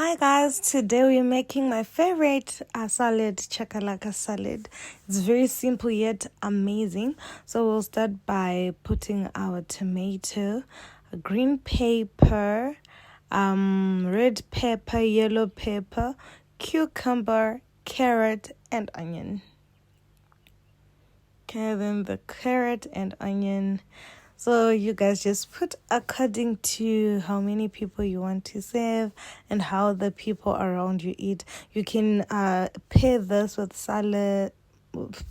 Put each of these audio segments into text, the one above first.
Hi guys, today we're making my favorite salad, chakalaka salad. It's very simple yet amazing. So we'll start by putting our tomato, green pepper, red pepper, yellow pepper, cucumber, carrot, and onion. Okay, then the carrot and onion. So you guys just put according to how many people you want to serve and how the people around you eat. You can pair this with salad.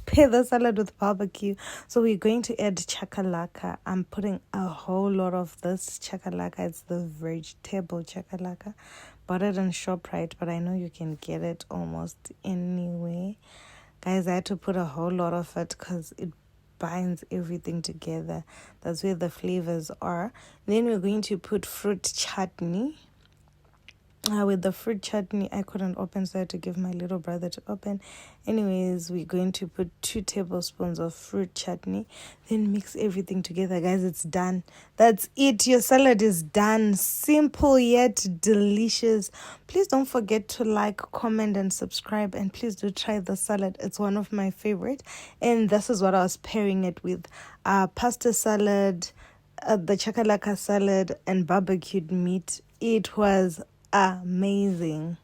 Pair the salad with barbecue. So we're going to add chakalaka. I'm putting a whole lot of this chakalaka. It's the vegetable chakalaka. Bought it on ShopRite, but I know you can get it almost anywhere. Guys, I had to put a whole lot of it because it binds everything together. That's where the flavors are. Then we're going to put fruit chutney. With the fruit chutney, I couldn't open, so I had to give my little brother to open. Anyways, we're going to put 2 tablespoons of fruit chutney. Then mix everything together. Guys, it's done. That's it. Your salad is done. Simple yet delicious. Please don't forget to like, comment, and subscribe. And please do try the salad. It's one of my favorite. And this is what I was pairing it with. Pasta salad, the chakalaka salad, and barbecued meat. It was amazing.